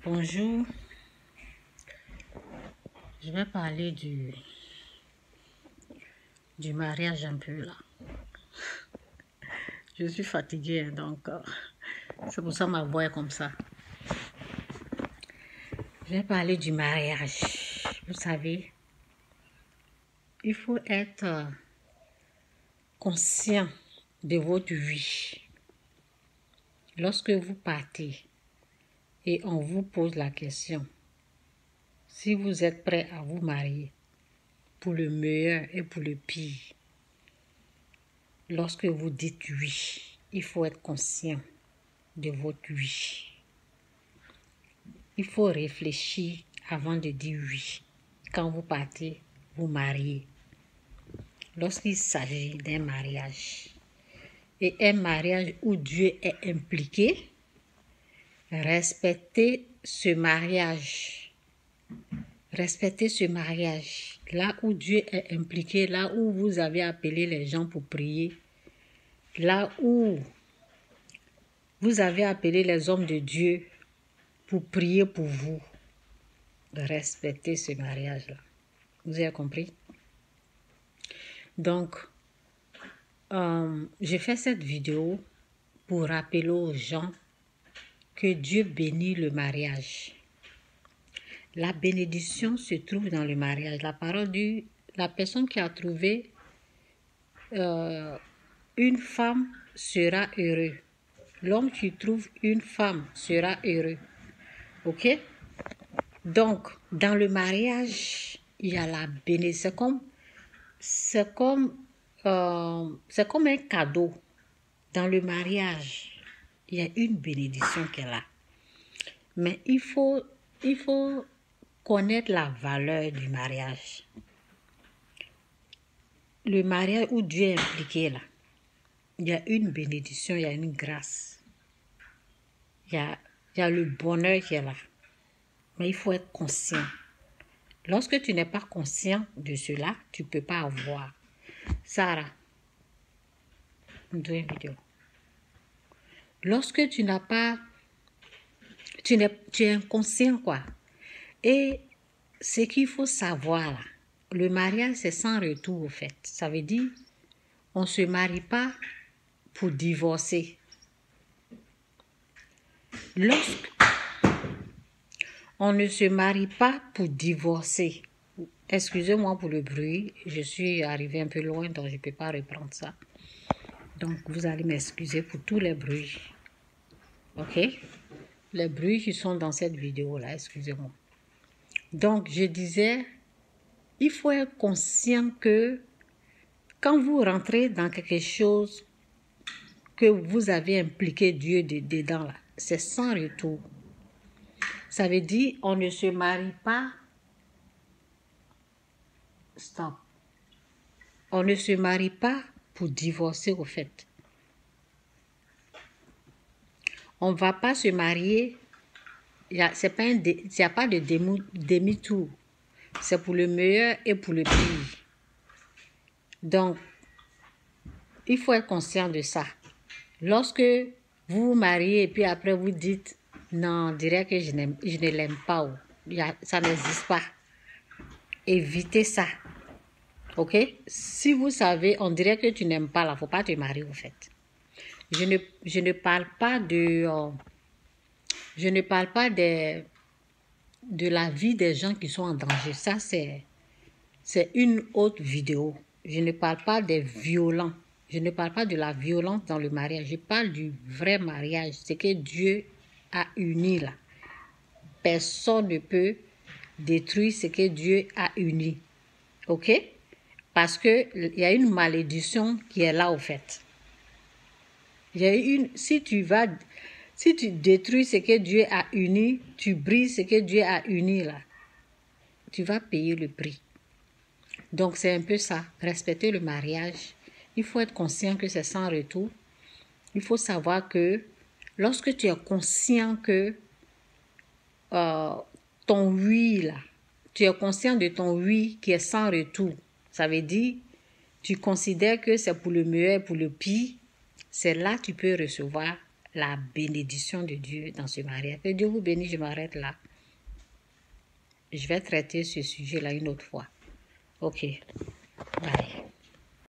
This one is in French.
Bonjour, je vais parler du mariage un peu là. Je suis fatiguée, donc c'est pour ça que ma voix est comme ça. Je vais parler du mariage. Vous savez, il faut être conscient de votre vie. Lorsque vous partez et on vous pose la question, si vous êtes prêt à vous marier, pour le meilleur et pour le pire, lorsque vous dites oui, il faut être conscient de votre oui. Il faut réfléchir avant de dire oui. Quand vous partez, vous mariez. Lorsqu'il s'agit d'un mariage, et un mariage où Dieu est impliqué, respectez ce mariage. Respectez ce mariage. Là où Dieu est impliqué, là où vous avez appelé les gens pour prier, là où vous avez appelé les hommes de Dieu pour prier pour vous, respectez ce mariage-là. Vous avez compris? Donc, j'ai fait cette vidéo pour rappeler aux gens que Dieu bénit le mariage. La bénédiction se trouve dans le mariage. La parole dit, la personne qui a trouvé une femme sera heureux. L'homme qui trouve une femme sera heureux. Ok? Donc, dans le mariage, il y a la bénédiction. C'est comme un cadeau. Dans le mariage, il y a une bénédiction qui est là. Mais il faut connaître la valeur du mariage. Le mariage où Dieu est impliqué là, il y a une bénédiction, il y a une grâce. Il y a le bonheur qui est là. Mais il faut être conscient. Lorsque tu n'es pas conscient de cela, tu ne peux pas avoir. Sarah, une vidéo. Lorsque tu n'as pas, tu es inconscient quoi. Et ce qu'il faut savoir là, le mariage c'est sans retour au fait. Ça veut dire, on ne se marie pas pour divorcer. On ne se marie pas pour divorcer. Excusez-moi pour le bruit, je suis arrivée un peu loin donc je ne peux pas reprendre ça. Donc vous allez m'excuser pour tous les bruits. Ok? Les bruits qui sont dans cette vidéo-là, excusez-moi. Donc je disais, il faut être conscient que quand vous rentrez dans quelque chose que vous avez impliqué Dieu dedans, là, c'est sans retour. Ça veut dire on ne se marie pas. Stop. On ne se marie pas pour divorcer au fait. On ne va pas se marier. Il n'y a pas de demi-tour. C'est pour le meilleur et pour le pire. Donc, il faut être conscient de ça. Lorsque vous vous mariez et puis après vous dites non, on dirait que je ne l'aime pas. Ça n'existe pas. Évitez ça. Ok? Si vous savez, on dirait que tu n'aimes pas là, il ne faut pas te marier au fait. Je ne parle pas de la vie des gens qui sont en danger. Ça, c'est une autre vidéo. Je ne parle pas des violents. Je ne parle pas de la violence dans le mariage. Je parle du vrai mariage. C'est que Dieu a uni là. Personne ne peut détruire ce que Dieu a uni. Ok? Parce qu'il y a une malédiction qui est là au fait. Si tu détruis ce que Dieu a uni, tu brises ce que Dieu a uni là, tu vas payer le prix. Donc c'est un peu ça, respecter le mariage. Il faut être conscient que c'est sans retour. Il faut savoir que lorsque tu es conscient que ton oui là, tu es conscient de ton oui qui est sans retour, ça veut dire tu considères que c'est pour le meilleur et pour le pire, c'est là que tu peux recevoir la bénédiction de Dieu dans ce mariage. Que Dieu vous bénisse, je m'arrête là. Je vais traiter ce sujet-là une autre fois. Ok.